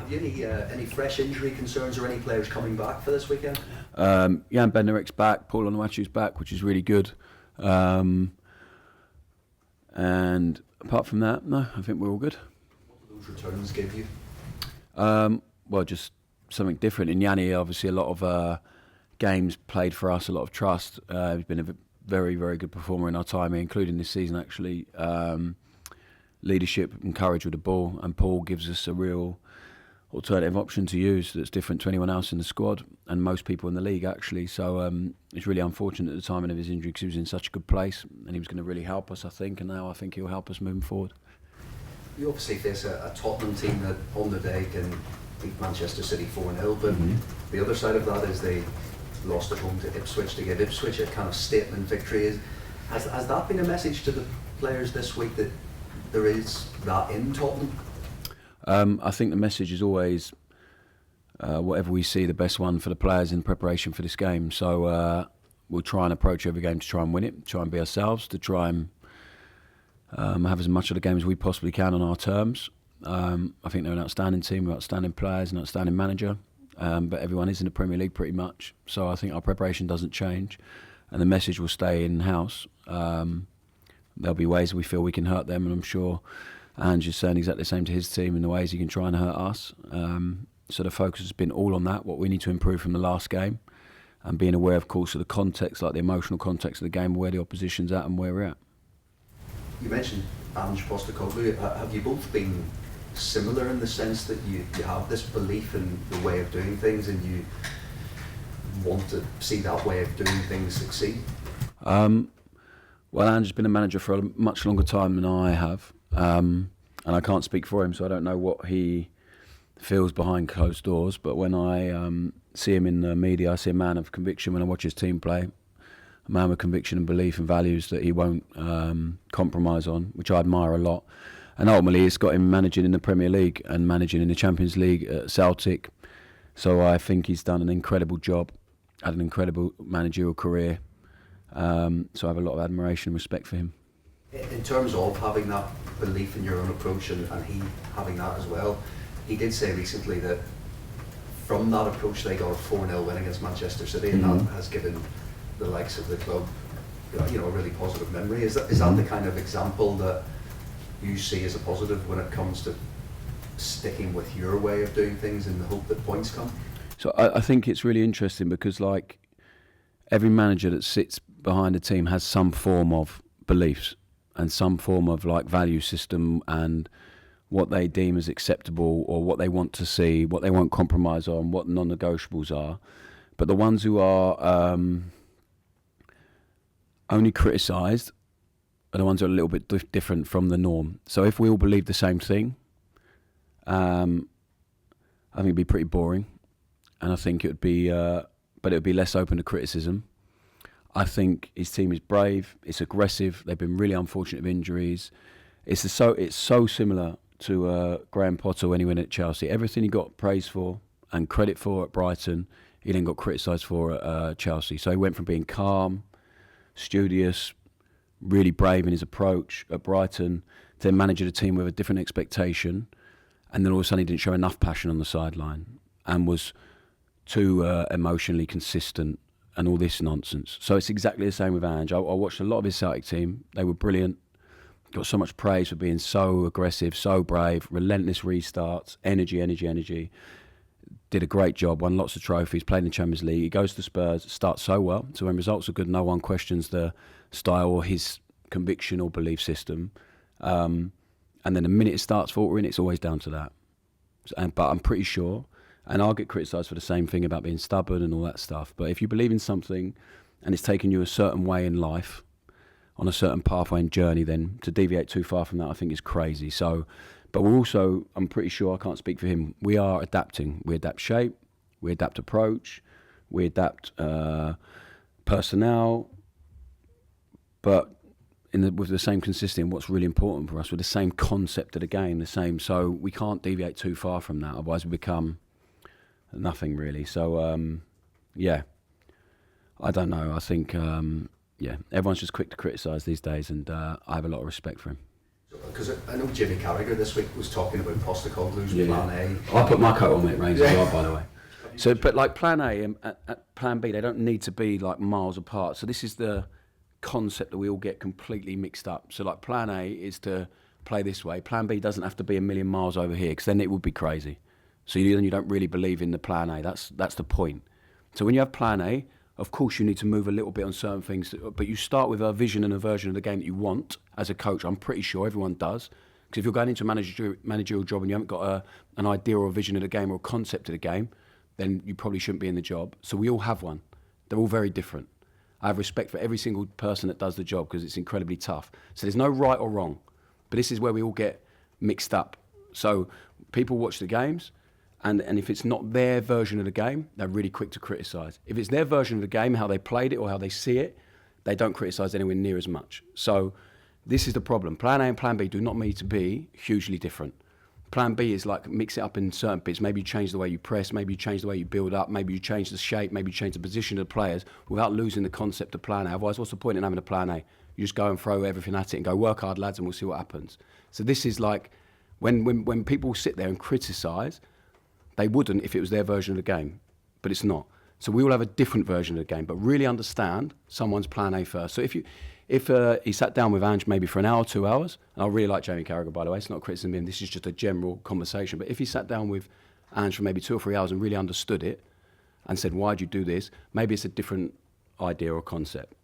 Have you any fresh injury concerns or any players coming back for this weekend? Jan Bednarek's back, Paul Onuachu's back, which is really good. And apart from that, no, I think we're all good. What do those returns give you? Well, just something different. In Yanni, obviously, a lot of games played for us, a lot of trust. He's been a very, very good performer in our time here, including this season, actually. Leadership and courage with the ball, and Paul gives us a real alternative option to use that's different to anyone else in the squad and most people in the league, actually. So it's really unfortunate at the timing of his injury because he was in such a good place and he was going to really help us, I think, and now I think he'll help us moving forward. You obviously face a Tottenham team that on the day can beat Manchester City 4-0, but the other side of that is they lost at home to Ipswich to give Ipswich a kind of statement victory. Has that been a message to the players this week, that there is that in Tottenham? I think the message is always whatever we see, the best one for the players in preparation for this game. So we'll try and approach every game to try and win it, try and be ourselves, to try and have as much of the game as we possibly can on our terms. I think they're an outstanding team, outstanding players, an outstanding manager, but everyone is in the Premier League pretty much. So I think our preparation doesn't change and the message will stay in-house. There'll be ways we feel we can hurt them, and I'm sure Ange is saying exactly the same to his team in the ways he can try and hurt us. So the focus has been all on that, what we need to improve from the last game, and being aware, of course, of the context, like the emotional context of the game, where the opposition's at and where we're at. You mentioned Ange Postecoglou. Have you both been similar in the sense that you have this belief in the way of doing things and you want to see that way of doing things succeed? Well, Ange's been a manager for a much longer time than I have, and I can't speak for him, so I don't know what he feels behind closed doors. But when I see him in the media, I see a man of conviction. When I watch his team play, a man with conviction and belief and values that he won't compromise on, which I admire a lot. And ultimately, it's got him managing in the Premier League and managing in the Champions League at Celtic. So I think he's done an incredible job, had an incredible managerial career. So I have a lot of admiration and respect for him. In terms of having that belief in your own approach and he having that as well, he did say recently that from that approach they got a 4-0 win against Manchester City, and that has given the likes of the club, you know, a really positive memory. Is that the kind of example that you see as a positive when it comes to sticking with your way of doing things in the hope that points come? So I think it's really interesting because, like, every manager that sits behind a team has some form of beliefs and some form of like value system and what they deem as acceptable or what they want to see, what they won't compromise on, what non-negotiables are. But the ones who are only criticised are the ones that are a little bit different from the norm. So if we all believe the same thing, I think it'd be pretty boring, and I think it would be, but it would be less open to criticism. I think his team is brave, it's aggressive, they've been really unfortunate with injuries. It's so similar to Graham Potter when he went at Chelsea. Everything he got praise for and credit for at Brighton, he then got criticised for at Chelsea. So he went from being calm, studious, really brave in his approach at Brighton to then managing a team with a different expectation, and then all of a sudden he didn't show enough passion on the sideline and was too emotionally consistent and all this nonsense. So it's exactly the same with Ange. I watched a lot of his Celtic team. They were brilliant. Got so much praise for being so aggressive, so brave, relentless restarts, energy. Did a great job, won lots of trophies, played in the Champions League. He goes to Spurs, starts so well. So when results are good, no one questions the style or his conviction or belief system. And then the minute it starts faltering, it's always down to that. But I'm pretty sure, and I'll get criticised for the same thing about being stubborn and all that stuff. But if you believe in something and it's taken you a certain way in life, on a certain pathway and journey, then to deviate too far from that, I think is crazy. So, but we're also, I'm pretty sure, I can't speak for him, we are adapting. We adapt shape, we adapt approach, we adapt personnel, but with the same consistency in what's really important for us, with the same concept of the game, the same. So we can't deviate too far from that, otherwise we become nothing really. So yeah, I don't know. I think everyone's just quick to criticise these days, and I have a lot of respect for him. Because I know Jimmy Carragher this week was talking about Postecoglou's plan A. I put my coat on, mate, Reigns, as well, by the way. So, but like plan A and plan B, they don't need to be like miles apart. So this is the concept that we all get completely mixed up. So like plan A is to play this way. Plan B doesn't have to be a million miles over here, because then it would be crazy. So then you don't really believe in the plan A. That's the point. So when you have plan A, of course you need to move a little bit on certain things, but you start with a vision and a version of the game that you want as a coach. I'm pretty sure everyone does. Because if you're going into a managerial job and you haven't got an idea or a vision of the game or a concept of the game, then you probably shouldn't be in the job. So we all have one. They're all very different. I have respect for every single person that does the job, because it's incredibly tough. So there's no right or wrong. But this is where we all get mixed up. So people watch the games, and if it's not their version of the game, they're really quick to criticise. If it's their version of the game, how they played it or how they see it, they don't criticise anywhere near as much. So this is the problem. Plan A and Plan B do not need to be hugely different. Plan B is like mix it up in certain bits. Maybe you change the way you press, maybe you change the way you build up, maybe you change the shape, maybe you change the position of the players without losing the concept of Plan A. Otherwise, what's the point in having a Plan A? You just go and throw everything at it and go, work hard, lads, and we'll see what happens. So this is like, when people sit there and criticise, they wouldn't if it was their version of the game, but it's not. So we all have a different version of the game, but really understand someone's Plan A first. So if he sat down with Ange maybe for an hour, 2 hours, and I really like Jamie Carragher, by the way, it's not criticism of him, this is just a general conversation, but if he sat down with Ange for maybe 2 or 3 hours and really understood it and said, why'd you do this? Maybe it's a different idea or concept.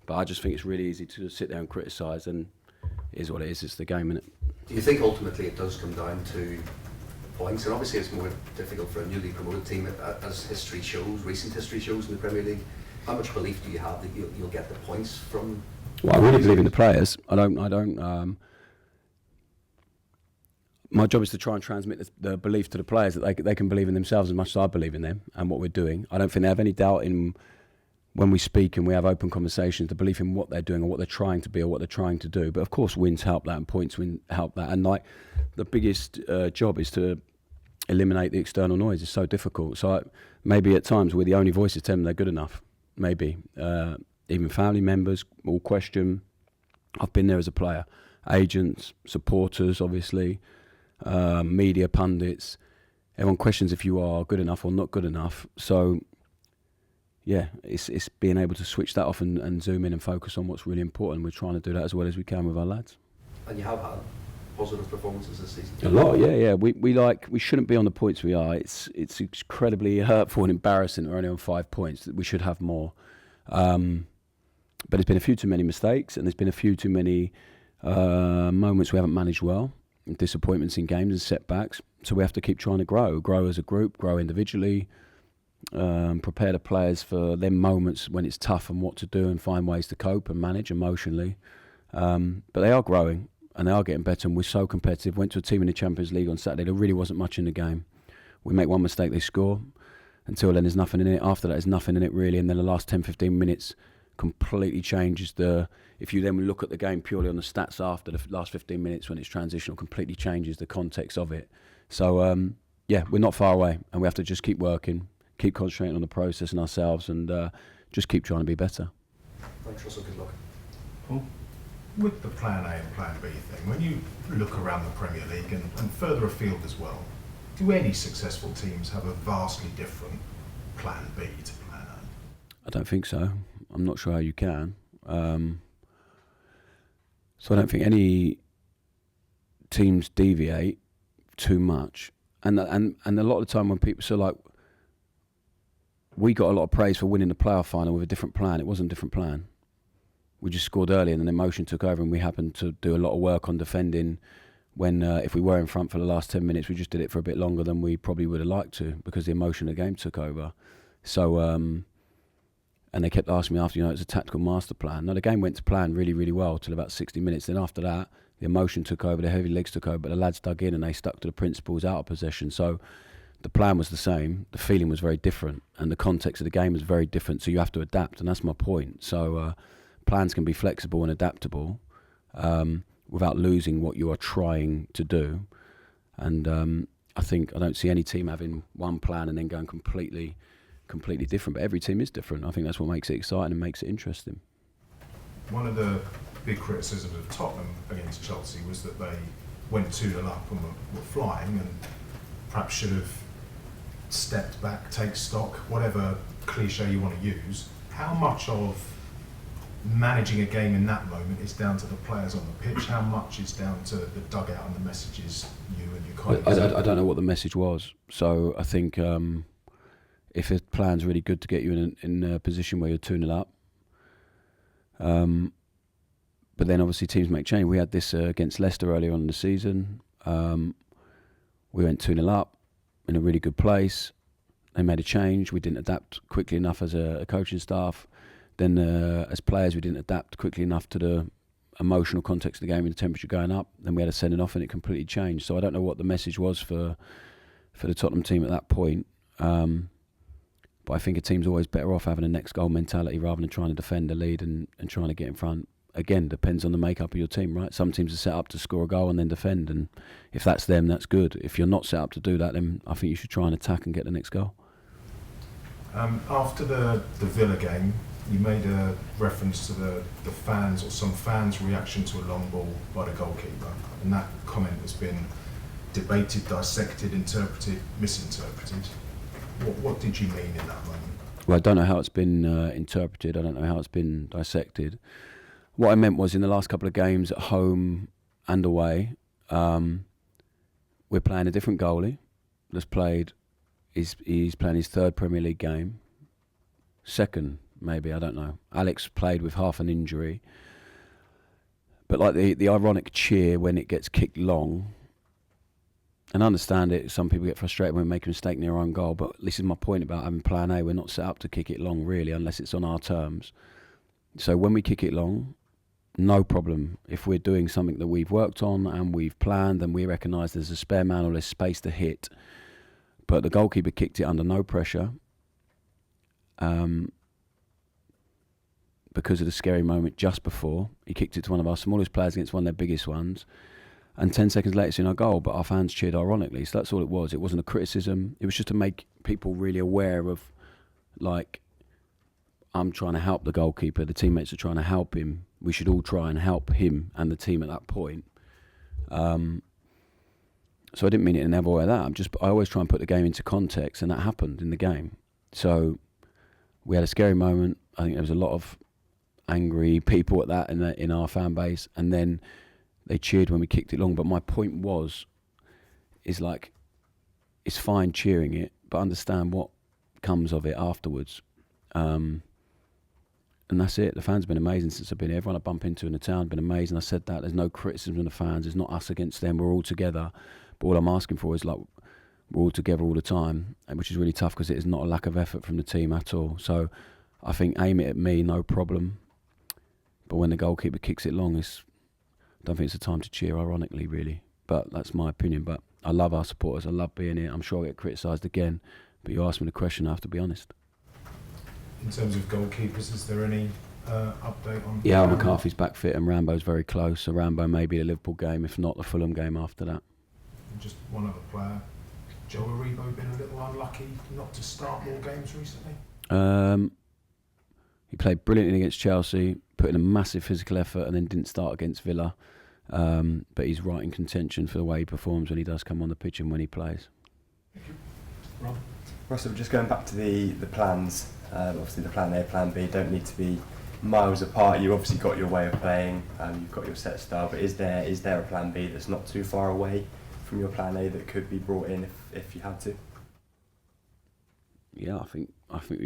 But I just think it's really easy to sit there and criticise, and it is what it is, it's the game, innit? Do you think ultimately it does come down to points? And obviously it's more difficult for a newly promoted team, as history shows, recent history shows in the Premier League. How much belief do you have that you'll get the points from? Well, I really believe in the players. I don't. My job is to try and transmit the belief to the players that they can believe in themselves as much as I believe in them and what we're doing. I don't think they have any doubt in, when we speak and we have open conversations, the belief in what they're doing or what they're trying to be or what they're trying to do. But of course, wins help that and points help that. And like the biggest job is to eliminate the external noise. It's so difficult. So maybe at times we're the only voices telling them they're good enough. Maybe. Even family members all question. I've been there as a player. Agents, supporters, obviously, media pundits. Everyone questions if you are good enough or not good enough. So, yeah, it's being able to switch that off and zoom in and focus on what's really important. We're trying to do that as well as we can with our lads. And you have had positive performances this season? A lot, yeah. We shouldn't be on the points we are. It's incredibly hurtful and embarrassing that we're only on 5 points. We should have more. But there's been a few too many mistakes, and there's been a few too many moments we haven't managed well, and disappointments in games and setbacks. So we have to keep trying to grow as a group, grow individually, prepare the players for them moments when it's tough and what to do, and find ways to cope and manage emotionally. But they are growing and they are getting better, and we're so competitive. Went to a team in the Champions League on Saturday. There really wasn't much in the game. We make one mistake, they score. Until then, there's nothing in it. After that, there's nothing in it really. And then the last 10, 15 minutes completely changes if you then look at the game purely on the stats after the last 15 minutes when it's transitional, completely changes the context of it. So, yeah, we're not far away, and we have to just keep working, keep concentrating on the process and ourselves, and just keep trying to be better. Thanks, Russell. Good luck. Well, with the Plan A and Plan B thing, when you look around the Premier League and further afield as well, do any successful teams have a vastly different Plan B to Plan A? I don't think so. I'm not sure how you can. So I don't think any teams deviate too much. And a lot of the time when people, so like, we got a lot of praise for winning the playoff final with a different plan. It wasn't a different plan. We just scored early and then emotion took over, and we happened to do a lot of work on defending when if we were in front for the last 10 minutes, we just did it for a bit longer than we probably would have liked to, because the emotion of the game took over. So, and they kept asking me after, it's a tactical master plan. No, the game went to plan really, really well till about 60 minutes. Then after that, the emotion took over, the heavy legs took over, but the lads dug in and they stuck to the principles out of possession. So the plan was the same, the feeling was very different, and the context of the game was very different, so you have to adapt, and that's my point. So plans can be flexible and adaptable without losing what you are trying to do. And I don't see any team having one plan and then going completely different, but every team is different. I think that's what makes it exciting and makes it interesting. One of the big criticisms of Tottenham against Chelsea was that they went 2-0 up and were flying, and perhaps should have stepped back, take stock, whatever cliche you want to use. How much of managing a game in that moment is down to the players on the pitch? How much is down to the dugout and the messages you and your colleagues? I don't know what the message was. So I think if a plan's really good to get you in a position where you're 2-0 up, but then obviously teams make change. We had this against Leicester earlier on in the season. We went 2-0 up in a really good place. They made a change. We didn't adapt quickly enough as a coaching staff. Then as players, we didn't adapt quickly enough to the emotional context of the game and the temperature going up. Then we had to send it off and it completely changed. So I don't know what the message was for the Tottenham team at that point. But I think a team's always better off having a next goal mentality rather than trying to defend the lead and trying to get in front. Again, depends on the makeup of your team, right? Some teams are set up to score a goal and then defend, and if that's them, that's good. If you're not set up to do that, then I think you should try and attack and get the next goal. After the Villa game, you made a reference to the fans, or some fans' reaction to a long ball by the goalkeeper, and that comment has been debated, dissected, interpreted, misinterpreted. What did you mean in that moment? Well, I don't know how it's been interpreted. I don't know how it's been dissected. What I meant was in the last couple of games at home and away, we're playing a different goalie that's played. He's playing his third Premier League game. Second, maybe, I don't know. Alex played with half an injury. But like the ironic cheer when it gets kicked long, and I understand it, some people get frustrated when we make a mistake near our own goal, but this is my point about having plan A. We're not set up to kick it long, really, unless it's on our terms. So when we kick it long, no problem. If we're doing something that we've worked on and we've planned and we recognise there's a spare man or there's space to hit, but the goalkeeper kicked it under no pressure because of the scary moment just before. He kicked it to one of our smallest players against one of their biggest ones, and 10 seconds later it's in our goal, but our fans cheered ironically. So that's all it was. It wasn't a criticism. It was just to make people really aware of, like, I'm trying to help the goalkeeper, the teammates are trying to help him. We should all try and help him and the team at that point. So I didn't mean it in every way that. I always try and put the game into context, and that happened in the game. So we had a scary moment. I think there was a lot of angry people at that in our fan base, and then they cheered when we kicked it long. But my point is like, it's fine cheering it, but understand what comes of it afterwards. And that's it. The fans have been amazing since I've been here. Everyone I bump into in the town has been amazing. I said that. There's no criticism of the fans. It's not us against them. We're all together. But all I'm asking for is, like, we're all together all the time, which is really tough because it is not a lack of effort from the team at all. So I think aim it at me, no problem. But when the goalkeeper kicks it long, I don't think it's the time to cheer, ironically, really. But that's my opinion. But I love our supporters. I love being here. I'm sure I'll get criticised again. But you asked me the question, I have to be honest. In terms of goalkeepers, is there any update on? Yeah, McCarthy's back fit and Rambo's very close. So Rambo may be the Liverpool game, if not the Fulham game after that. And just one other player. Joe Aribo been a little unlucky not to start more games recently? He played brilliantly against Chelsea, put in a massive physical effort, and then didn't start against Villa. But he's right in contention for the way he performs when he does come on the pitch and when he plays. Thank you. Rob? Russell, just going back to the plans, obviously the plan A, plan B don't need to be miles apart. You've obviously got your way of playing, you've got your set style, but is there a plan B that's not too far away from your plan A that could be brought in if you had to? Yeah, I think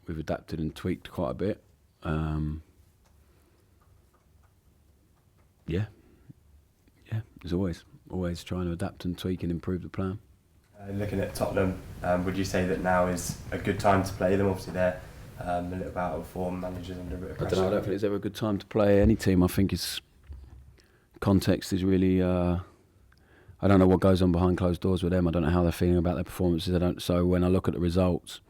we've adapted and tweaked quite a bit. Yeah, as always trying to adapt and tweak and improve the plan. Looking at Tottenham, would you say that now is a good time to play them? Obviously they're a little bit out of form, managers under a bit of pressure. I don't think it's ever a good time to play any team. I think context is really. I don't know what goes on behind closed doors with them. I don't know how they're feeling about their performances. So when I look at the results,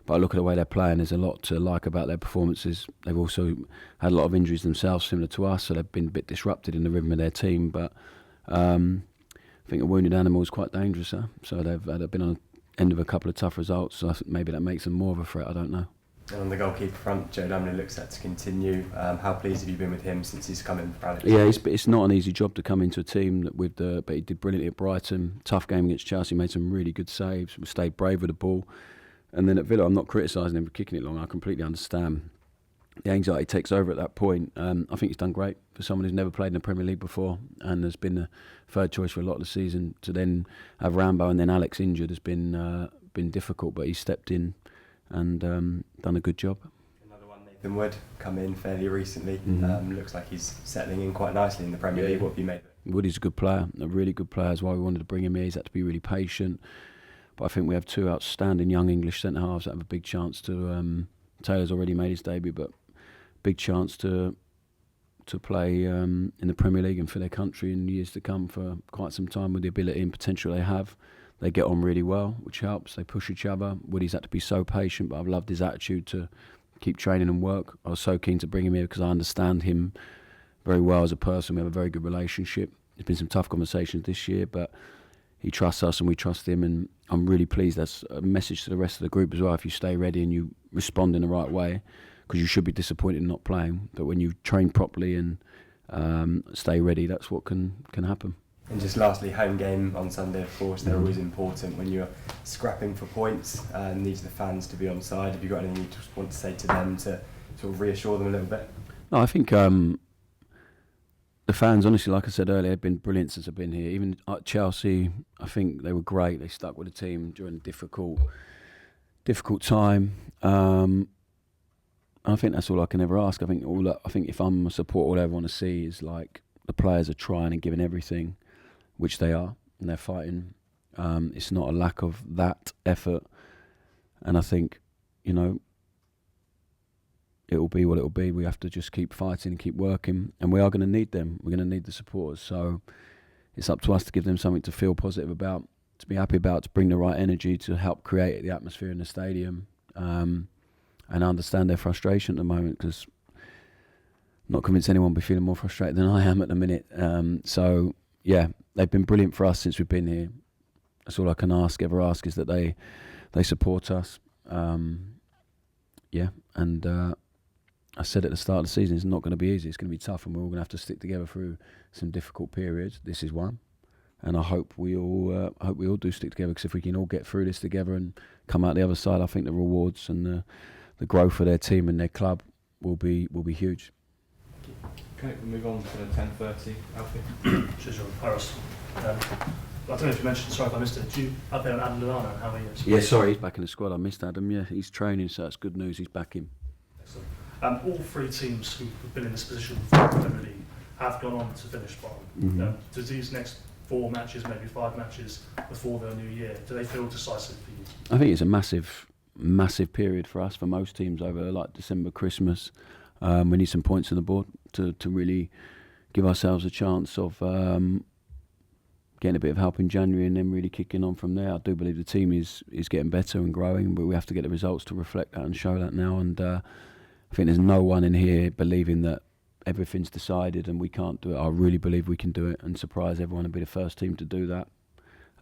but I look at the way they're playing, there's a lot to like about their performances. They've also had a lot of injuries themselves, similar to us, so they've been a bit disrupted in the rhythm of their team. But I think a wounded animal is quite dangerous, so they've been on the end of a couple of tough results. So I think maybe that makes them more of a threat. I don't know. And on the goalkeeper front, Joe Lumley looks set to continue. How pleased have you been with him since he's come in for Alex? Yeah, it's not an easy job to come into a team but he did brilliantly at Brighton. Tough game against Chelsea, made some really good saves. We stayed brave with the ball. And then at Villa, I'm not criticising him for kicking it long. I completely understand the anxiety takes over at that point. I think he's done great for someone who's never played in the Premier League before and has been the third choice for a lot of the season. To then have Rambo and then Alex injured has been difficult, but he's stepped in and done a good job. Another one, Nathan Wood, come in fairly recently. Mm-hmm. Looks like he's settling in quite nicely in the Premier League. What have you made of it? Woody's a good player, a really good player. That's why we wanted to bring him here. He's had to be really patient. But I think we have two outstanding young English centre-halves that have a big chance to... Taylor's already made his debut, but big chance to play in the Premier League and for their country in years to come for quite some time with the ability and potential they have. They get on really well, which helps. They push each other. Woody's had to be so patient, but I've loved his attitude to keep training and work. I was so keen to bring him here because I understand him very well as a person. We have a very good relationship. There's been some tough conversations this year, but he trusts us and we trust him, and I'm really pleased. That's a message to the rest of the group as well. If you stay ready and you respond in the right way, because you should be disappointed in not playing, but when you train properly and stay ready, that's what can happen. And just lastly, home game on Sunday, of course, they're always important when you're scrapping for points and needs the fans to be on side. Have you got anything you just want to say to them to sort of reassure them a little bit? No, I think the fans, honestly, like I said earlier, have been brilliant since I've been here. Even at Chelsea, I think they were great. They stuck with the team during a difficult time. I think that's all I can ever ask. I think if I'm a supporter, all I ever want to see is like the players are trying and giving everything, which they are, and they're fighting. It's not a lack of that effort, and I think, it'll be what it'll be. We have to just keep fighting and keep working, and we are going to need them. We're going to need the supporters. So it's up to us to give them something to feel positive about, to be happy about, to bring the right energy, to help create the atmosphere in the stadium, and I understand their frustration at the moment, because I'm not convinced anyone will be feeling more frustrated than I am at the minute. So yeah, they've been brilliant for us since we've been here. That's all I can ever ask is that they support us. And I said at the start of the season, it's not going to be easy. It's going to be tough, and we're all going to have to stick together through some difficult periods. This is one, and I hope we all do stick together, because if we can all get through this together and come out the other side, I think the rewards and the growth for their team and their club will be huge. Okay, we'll move on to 10:30. Alfie. Cheers, John. Paris. I don't know if you mentioned, sorry if I missed it, do you update on Adam Lallana and how he is? Yeah, sorry, he's back in the squad. I missed Adam. Yeah, he's training, so that's good news. He's back in. Excellent. All three teams who've been in this position before the Premier League have gone on to finish bottom. Mm-hmm. Does these next 4 matches, maybe 5 matches before the new year, do they feel decisive for you? I think it's a massive period for us, for most teams, over like December, Christmas. We need some points on the board to really give ourselves a chance of getting a bit of help in January and then really kicking on from there. I do believe the team is getting better and growing, but we have to get the results to reflect that and show that now. And I think there's no one in here believing that everything's decided and we can't do it. I really believe we can do it and surprise everyone and be the first team to do that.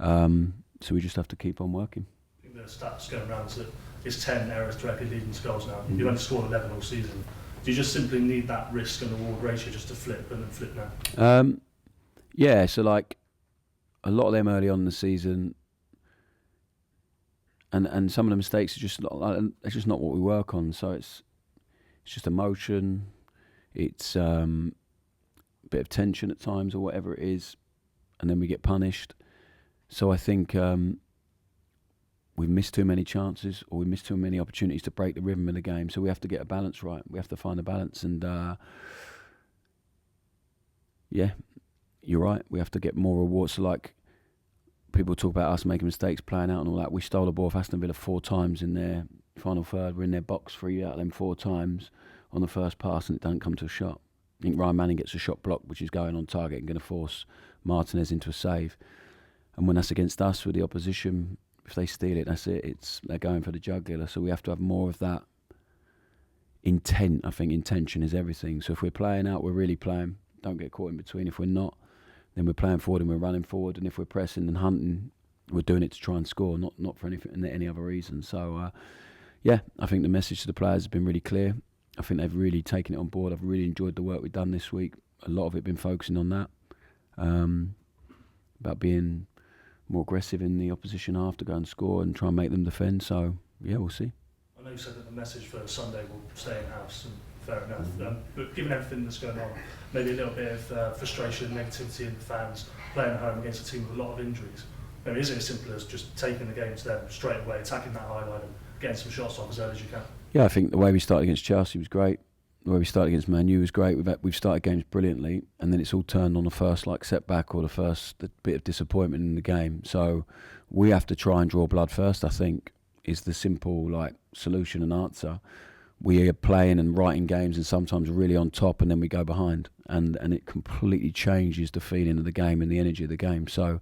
So we just have to keep on working. I think the stats going around is that it's 10 errors directly leading to goals now. You've only scored 11 all season. Do you just simply need that risk and reward ratio just to flip and then flip now? Yeah, so like a lot of them early on in the season, and some of the mistakes are just not what we work on. So it's just emotion, it's a bit of tension at times or whatever it is, and then we get punished. So I think we've missed too many chances, or we missed too many opportunities to break the rhythm of the game. So we have to get a balance right. We have to find a balance, and yeah, you're right. We have to get more rewards. So like people talk about us making mistakes, playing out and all that. We stole the ball off Aston Villa 4 times in their final third. We're in their box 3 out of them 4 times on the first pass, and it doesn't come to a shot. I think Ryan Manning gets a shot block, which is going on target and going to force Martinez into a save. And when that's against us with the opposition, if they steal it, that's it. They're going for the jugular. So we have to have more of that intent. I think intention is everything. So if we're playing out, we're really playing. Don't get caught in between. If we're not, then we're playing forward and we're running forward. And if we're pressing and hunting, we're doing it to try and score, not for any other reason. So yeah, I think the message to the players has been really clear. I think they've really taken it on board. I've really enjoyed the work we've done this week. A lot of it been focusing on that, about being more aggressive in the opposition half to go and score and try and make them defend. So, yeah, we'll see. I know you said that the message for Sunday will stay in-house, and fair enough. But given everything that's going on, maybe a little bit of frustration, negativity in the fans, playing at home against a team with a lot of injuries. Maybe is it as simple as just taking the game to them straight away, attacking that high line and getting some shots off as early as you can? Yeah, I think the way we started against Chelsea was great. The way we started against Man U was great. We've started games brilliantly, and then it's all turned on the first setback or the bit of disappointment in the game. So we have to try and draw blood first, I think, is the simple solution and answer. We are playing and writing games and sometimes really on top, and then we go behind, and it completely changes the feeling of the game and the energy of the game. So,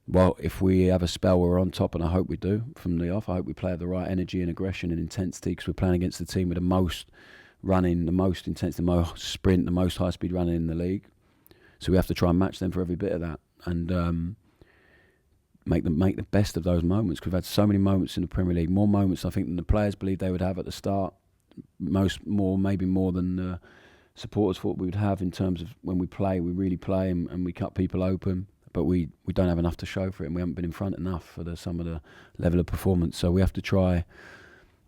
well, if we have a spell where we're on top, and I hope we do from the off, I hope we play with the right energy and aggression and intensity, because we're playing against the team with the most running, the most intensity, the most sprint, the most high-speed running in the league. So we have to try and match them for every bit of that, and make the best of those moments. Because we've had so many moments in the Premier League, more moments I think than the players believed they would have at the start, maybe more than the supporters thought we would have, in terms of when we play, we really play and we cut people open, but we don't have enough to show for it, and we haven't been in front enough for some of the level of performance. So we have to try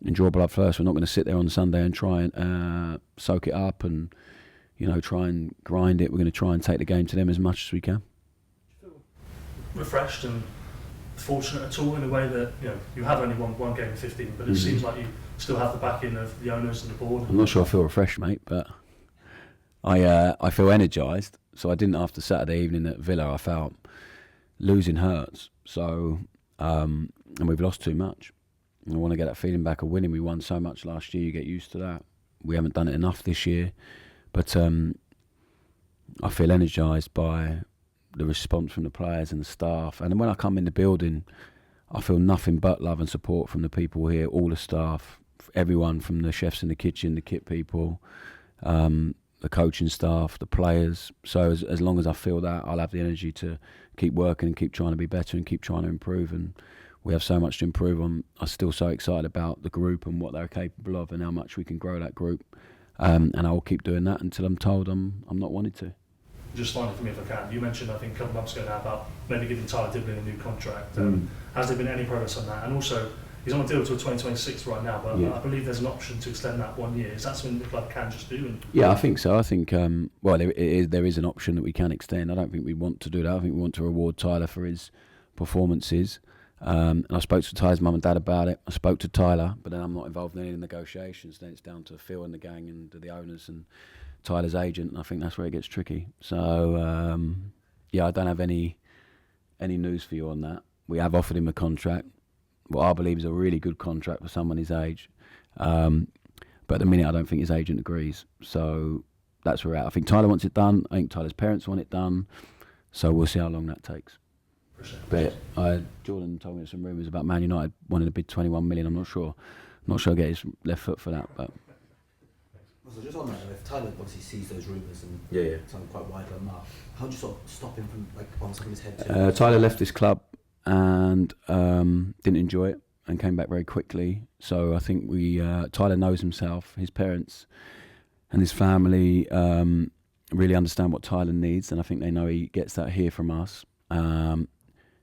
and draw blood first. We're not going to sit there on Sunday and try and soak it up and try and grind it. We're going to try and take the game to them as much as we can. Refreshed and fortunate at all in a way that you have only won one game in 15, but it seems like you still have the backing of the owners and the board. I'm not sure I feel refreshed, mate, but I feel energised. So I didn't after Saturday evening at Villa. I felt losing hurts. So and we've lost too much. I want to get that feeling back of winning. We won so much last year. You get used to that. We haven't done it enough this year, but I feel energised by the response from the players and the staff. And when I come in the building, I feel nothing but love and support from the people here, all the staff, everyone from the chefs in the kitchen, the kit people, the coaching staff, the players. So as long as I feel that, I'll have the energy to keep working and keep trying to be better and keep trying to improve. And we have so much to improve on. I'm still so excited about the group and what they're capable of and how much we can grow that group. And I will keep doing that until I'm told I'm not wanted to. Just finally for me, if I can, you mentioned I think a couple of months ago now about maybe giving Tyler Diblin a new contract. Has there been any progress on that? And also, he's on a deal till 2026 right now, but I believe there's an option to extend that 1 year. Is that something the club can just do? Yeah, I think so. I think there is an option that we can extend. I don't think we want to do that. I think we want to reward Tyler for his performances. And I spoke to Tyler's mum and dad about it. I spoke to Tyler, but then I'm not involved in any negotiations. Then it's down to Phil and the gang and the owners and Tyler's agent, and I think that's where it gets tricky. So I don't have any news for you on that. We have offered him a contract, what I believe is a really good contract for someone his age, but at the minute I don't think his agent agrees. So that's where we're at. I think Tyler wants it done. I think Tyler's parents want it done. So we'll see how long that takes. But Jordan told me some rumours about Man United wanting to bid 21 million. I'm not sure I'll get his left foot for that, but. So just on that, if Tyler obviously sees those rumours and sound quite wide on that, how do you sort of stop him from on top of his head? Tyler left his club and didn't enjoy it and came back very quickly. So I think Tyler knows himself, his parents and his family really understand what Tyler needs, and I think they know he gets that here from us.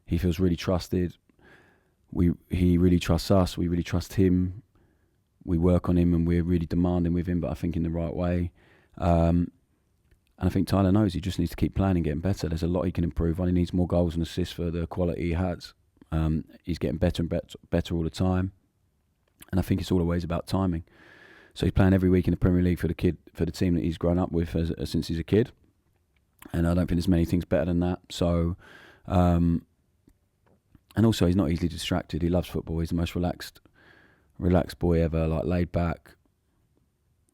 He feels really trusted. He really trusts us. We really trust him. We work on him and we're really demanding with him, but I think in the right way. And I think Tyler knows he just needs to keep playing and getting better. There's a lot he can improve on. He needs more goals and assists for the quality he has. He's getting better and better all the time. And I think it's always about timing. So he's playing every week in the Premier League for the team that he's grown up with since he's a kid. And I don't think there's many things better than that. So, and also he's not easily distracted. He loves football. He's the most relaxed boy ever, laid back.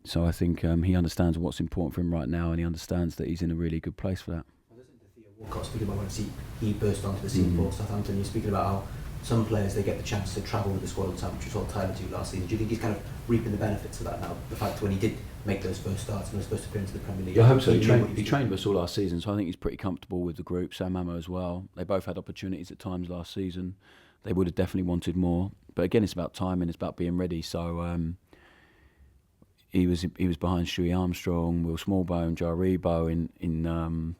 So I think he understands what's important for him right now, and he understands that he's in a really good place for that. Well, isn't Theo Walcott speaking about when he burst onto the scene for Southampton? You're speaking about how some players, they get the chance to travel with the squad all the time, which we saw Tyler do last season. Do you think he's kind of reaping the benefits of that now? The fact when he did make those first starts and those first appearances in the Premier League. Yeah, I hope so. He trained with us all last season, so I think he's pretty comfortable with the group. Sam Ammo as well. They both had opportunities at times last season. they would have definitely wanted more. But again, it's about timing. It's about being ready. So he was behind Stewie Armstrong, Will Smallbone, Joe Rebo in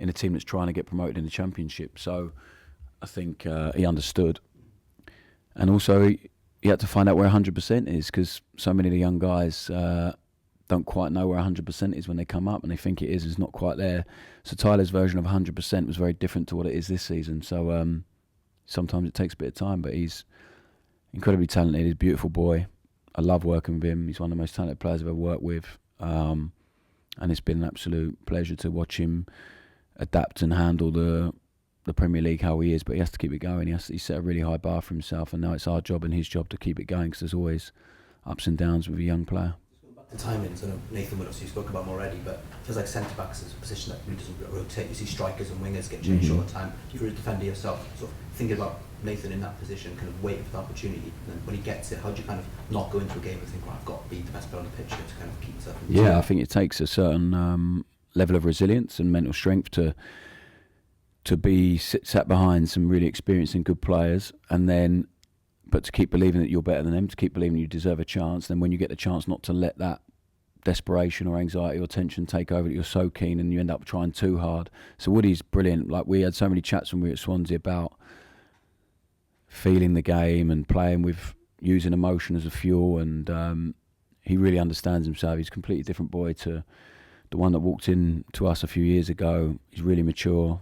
a team that's trying to get promoted in the Championship. So I think he understood, and also he had to find out where 100% is, because so many of the young guys don't quite know where 100% is when they come up, and they think it is. It's not quite there. So Tyler's version of 100% was very different to what it is this season. So sometimes it takes a bit of time, but he's incredibly talented. He's a beautiful boy. I love working with him. He's one of the most talented players I've ever worked with, and it's been an absolute pleasure to watch him adapt and handle the Premier League how he is. But he has to keep it going. He set a really high bar for himself, and now it's our job and his job to keep it going, because there's always ups and downs with a young player. The timings, I know Nathan would obviously spoke about them already, but it feels like centre backs is a position that really doesn't rotate. You see strikers and wingers get changed all the time. If you're a defender yourself, sort of thinking about Nathan in that position, kind of waiting for the opportunity, and then when he gets it, how do you kind of not go into a game and think, well, I've got to be the best player on the pitch to kind of keep myself in the team? I think it takes a certain level of resilience and mental strength to be sat behind some really experienced and good players, and then but to keep believing that you're better than them, to keep believing you deserve a chance. Then when you get the chance, not to let that desperation or anxiety or tension take over, that you're so keen and you end up trying too hard. So Woody's brilliant. Like, we had so many chats when we were at Swansea about feeling the game and playing with, using emotion as a fuel, and he really understands himself. He's a completely different boy to the one that walked in to us a few years ago. He's really mature,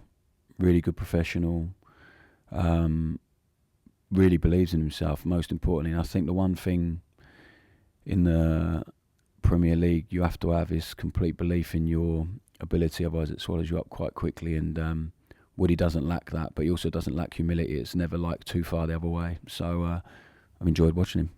really good professional, really believes in himself, most importantly. And I think the one thing in the Premier League you have to have is complete belief in your ability, otherwise it swallows you up quite quickly. And Woody doesn't lack that, but he also doesn't lack humility. It's never like too far the other way. So I've enjoyed watching him.